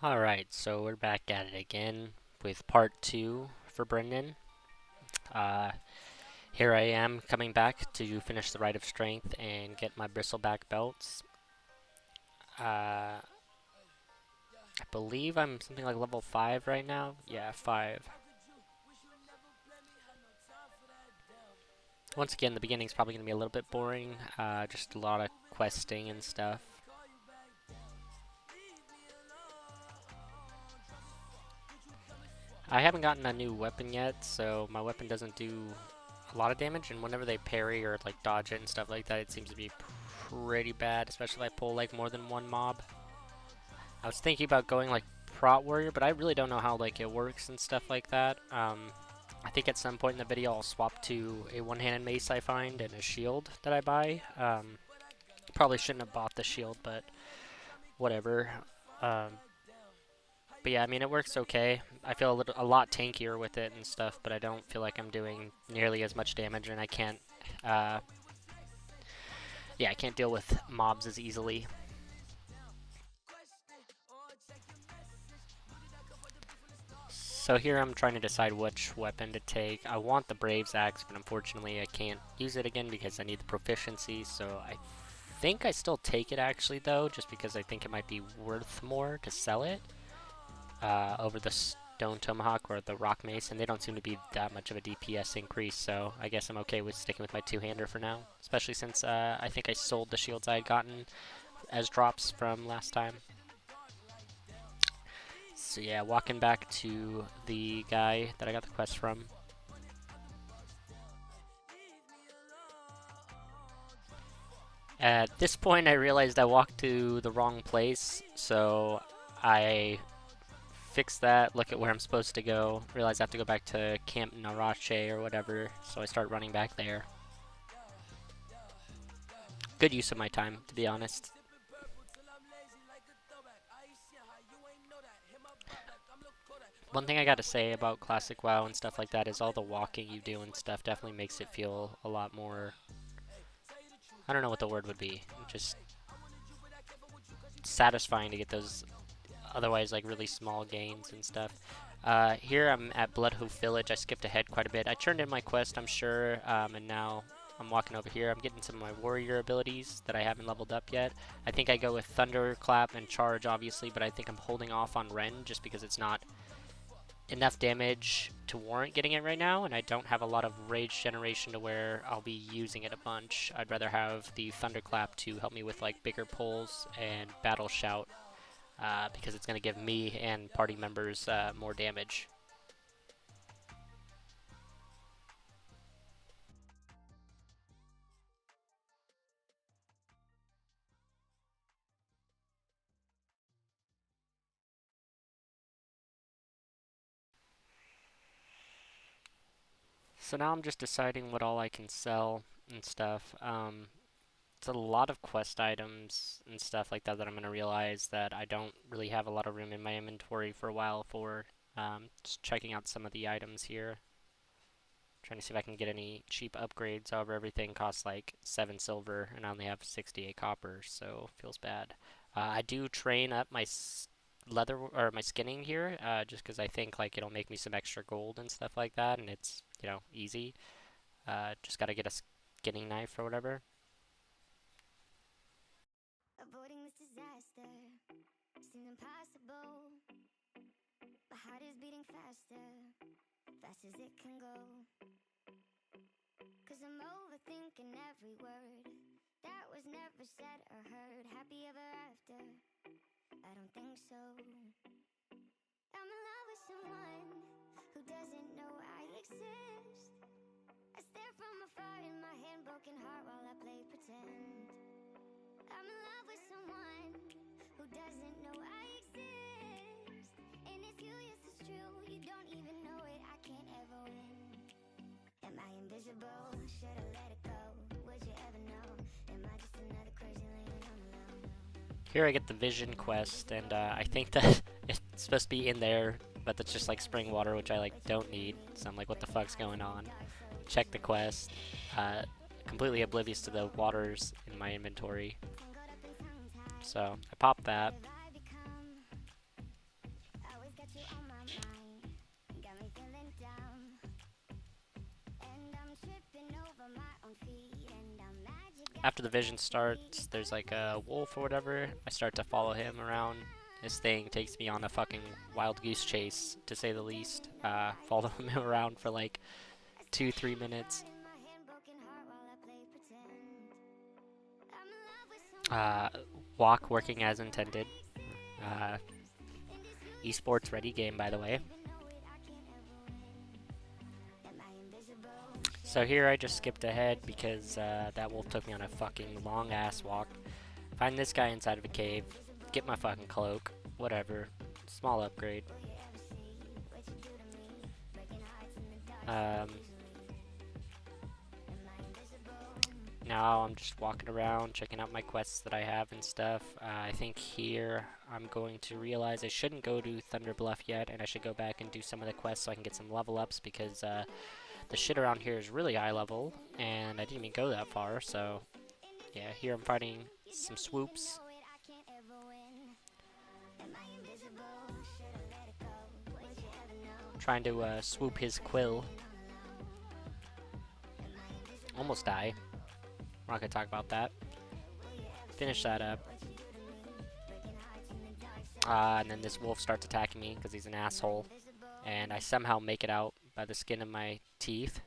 Alright, so we're back at it again with part 2 for Brenden. Uh, Here I am coming back to finish the Rite of Strength and get my bristleback belts. I believe I'm something like level 5 right now. Yeah, 5. Once again, the beginning's probably going to be a little bit boring. Just a lot of questing and stuff. I haven't gotten a new weapon yet, so my weapon doesn't do a lot of damage, and whenever they parry or like dodge it and stuff like that, it seems to be pretty bad, especially if I pull like more than one mob. I was thinking about going like Prot Warrior, but I really don't know how like it works and stuff like that. I think at some point in the video I'll swap to a one-handed mace I find and a shield that I buy. Probably shouldn't have bought the shield, but whatever. Um, but yeah, I mean it works okay. I feel a lot tankier with it and stuff, but I don't feel like I'm doing nearly as much damage, and I can't. Yeah, I can't deal with mobs as easily. So here I'm trying to decide which weapon to take. I want the Brave's Axe, but unfortunately I can't use it again because I need the proficiency, so I think I still take it actually though, just because I think it might be worth more to sell it over the Stone Tomahawk or the Rock Mace, and they don't seem to be that much of a DPS increase, so I guess I'm okay with sticking with my two-hander for now, especially since I think I sold the shields I had gotten as drops from last time. So yeah, walking back to the guy that I got the quest from. At this point, I realized I walked to the wrong place, so I fix that, look at where I'm supposed to go, realize I have to go back to Camp Narache or whatever, so I start running back there. Good use of my time, to be honest. One thing I gotta say about Classic WoW and stuff like that is all the walking you do and stuff definitely makes it feel a lot more... I don't know what the word would be. Just satisfying to get those otherwise like really small gains and stuff. Here I'm at Bloodhoof Village. I skipped ahead quite a bit. I turned in my quest, I'm sure, and now I'm walking over here. I'm getting some of my warrior abilities that I haven't leveled up yet. I think I go with Thunderclap and Charge, obviously, but I think I'm holding off on Ren just because it's not enough damage to warrant getting it right now, and I don't have a lot of rage generation to where I'll be using it a bunch. I'd rather have the Thunderclap to help me with like bigger pulls and Battle Shout because it's going to give me and party members more damage. So now I'm just deciding what all I can sell and stuff. It's a lot of quest items and stuff like that that I'm going to realize that I don't really have a lot of room in my inventory for a while for. Just checking out some of the items here. Trying to see if I can get any cheap upgrades. However, everything costs like 7 silver, and I only have 68 copper, so feels bad. I do train up my leather or my skinning here, just because I think like it'll make me some extra gold and stuff like that, and it's easy. Just gotta get a skinning knife or whatever. Avoiding this disaster seemed impossible. My heart is beating faster, fast as it can go. Cause I'm overthinking every word that was never said or heard. Happy ever after? I don't think so. I'm in love with someone who doesn't know I exist. I stare from afar in my hand, broken heart while I play pretend. I'm in love with someone who doesn't know I exist. And if you, yes, it's true, you don't even know it, I can't ever win. Am I invisible? Should I let it go? Would you ever know? Am I just another crazy lady on alone? Here I get the vision quest, and I think that it's supposed to be in there, but that's just like spring water, which I like don't need. So I'm like, what the fuck's going on? Check the quest. Completely oblivious to the waters in my inventory. So I pop that. after the vision starts, there's like a wolf or whatever. I start to follow him around. This thing takes me on a fucking wild goose chase, to say the least. Follow him around for like 2-3 minutes. Uh, Walk working as intended. Uh, Esports ready game, by the way. So here I just skipped ahead because that wolf took me on a fucking long ass walk. Find this guy inside of a cave. Get my fucking cloak. Whatever. Small upgrade. Now I'm just walking around, checking out my quests that I have and stuff. I think here I'm going to realize I shouldn't go to Thunder Bluff yet, and I should go back and do some of the quests so I can get some level ups, because the shit around here is really high level, and I didn't even go that far, so yeah, here I'm fighting some swoops. Trying to swoop his quill. Almost die. We're not gonna talk about that. Finish that up. And then this wolf starts attacking me because he's an asshole. And I somehow make it out by the skin of my teeth.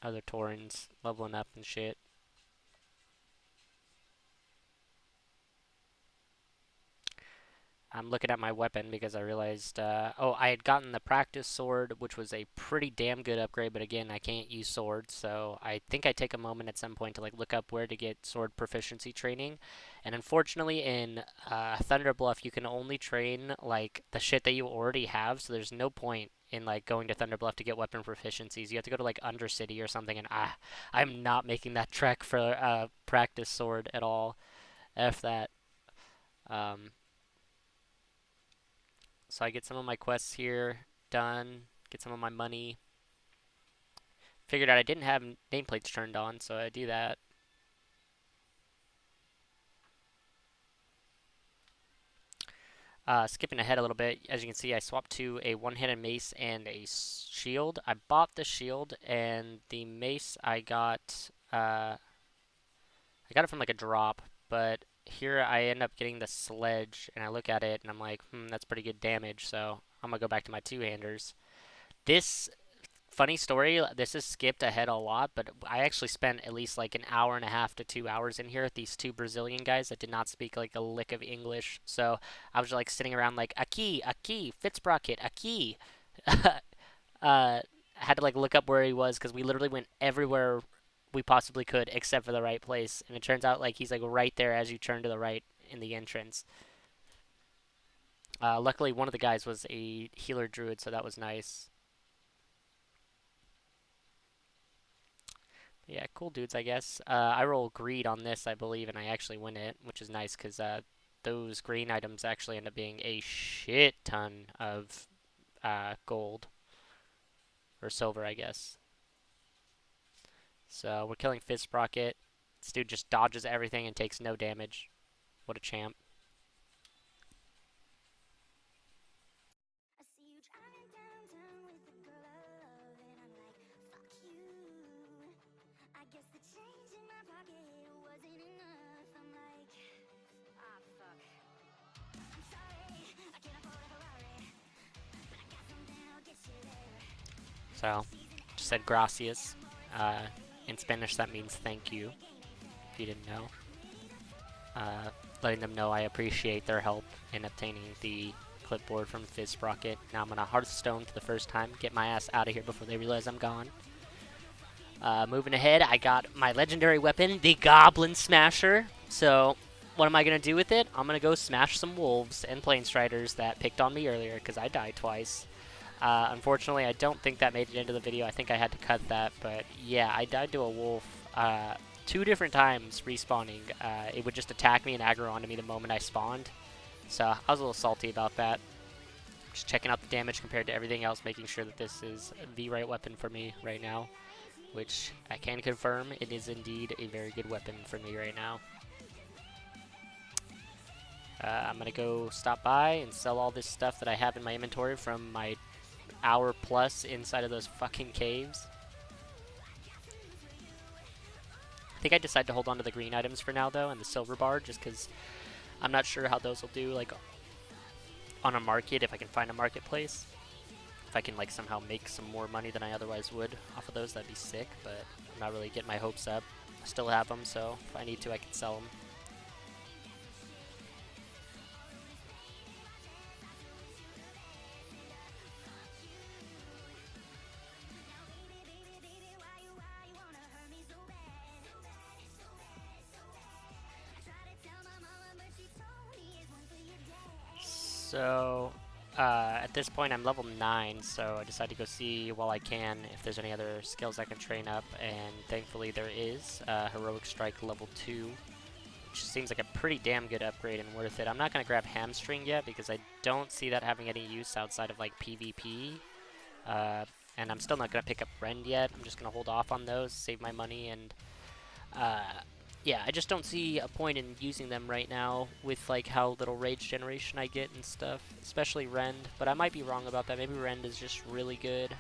Other Taurens leveling up and shit. I'm looking at my weapon because I realized, oh, I had gotten the practice sword, which was a pretty damn good upgrade, but again, I can't use swords, so I think I take a moment at some point to like look up where to get sword proficiency training. And unfortunately, in Thunder Bluff, you can only train like the shit that you already have, so there's no point in like going to Thunder Bluff to get weapon proficiencies. You have to go to like Undercity or something, and I'm not making that trek for practice sword at all. F that. So I get some of my quests here done, get some of my money. Figured out I didn't have nameplates turned on, so I do that. Skipping ahead a little bit, as you can see, I swapped to a one-handed mace and a shield. I bought the shield, and the mace I got it from like a drop, but here I end up getting the sledge, and I look at it, and I'm like, that's pretty good damage, so I'm gonna go back to my two-handers. This, funny story, this is skipped ahead a lot, but I actually spent at least like an hour and a half to 2 hours in here with these two Brazilian guys that did not speak like a lick of English, so I was like sitting around like, aqui, Fitzbrocket, aqui. Had to like look up where he was because we literally went everywhere we possibly could except for the right place, and it turns out like he's like right there as you turn to the right in the entrance. Luckily one of the guys was a healer druid, so that was nice. Yeah, cool dudes, I guess. I roll greed on this, I believe, and I actually win it, which is nice because those green items actually end up being a shit ton of gold or silver, I guess. So we're killing Fitzbrocket. This dude just dodges everything and takes no damage. What a champ. So, just said gracias. In Spanish, that means thank you, if you didn't know. Letting them know I appreciate their help in obtaining the clipboard from Fitzbrocket. Now I'm going to Hearthstone for the first time, get my ass out of here before they realize I'm gone. Moving ahead, I got my legendary weapon, the Goblin Smasher. So, what am I going to do with it? I'm going to go smash some wolves and planestriders that picked on me earlier, because I died twice. Unfortunately, I don't think that made it into the video. I think I had to cut that, but yeah, I died to a wolf 2 different times respawning. It would just attack me and aggro onto me the moment I spawned, so I was a little salty about that. Just checking out the damage compared to everything else, making sure that this is the right weapon for me right now, which I can confirm it is indeed a very good weapon for me right now. I'm going to go stop by and sell all this stuff that I have in my inventory from my hour plus inside of those fucking caves. I think I decided to hold on to the green items for now, though, and the silver bar, just because I'm not sure how those will do, like, on a market, if I can find a marketplace. If I can, like, somehow make some more money than I otherwise would off of those, that'd be sick, but I'm not really getting my hopes up. I still have them, so if I need to, I can sell them. So, at this point, I'm level 9, so I decided to go see while I can if there's any other skills I can train up, and thankfully there is. Heroic Strike level 2, which seems like a pretty damn good upgrade and worth it. I'm not going to grab Hamstring yet because I don't see that having any use outside of like PvP. And I'm still not going to pick up Rend yet. I'm just going to hold off on those, save my money, and uh, yeah, I just don't see a point in using them right now with like how little rage generation I get and stuff, especially Rend, but I might be wrong about that. Maybe Rend is just really good.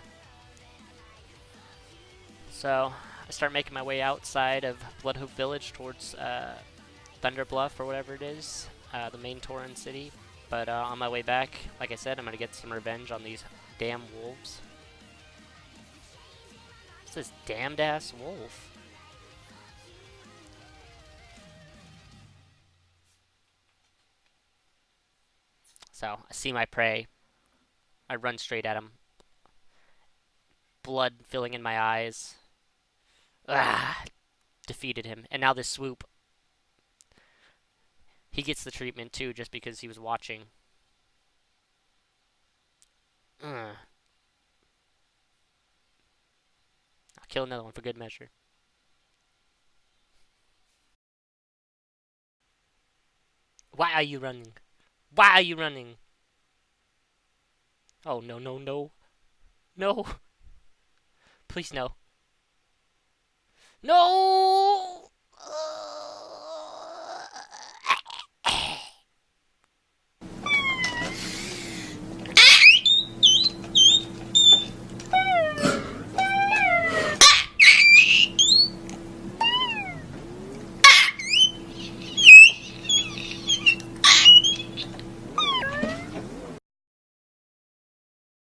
So I start making my way outside of Bloodhoof Village towards Thunder Bluff or whatever it is, the main Tauren city. But on my way back, like I said, I'm going to get some revenge on these damn wolves. What's this damned ass wolf? So I see my prey. I run straight at him. Blood filling in my eyes. Ah, defeated him. And now this swoop. He gets the treatment too just because he was watching. I'll kill another one for good measure. Why are you running? Why are you running? Oh, no, no, no. No. Please, no. No!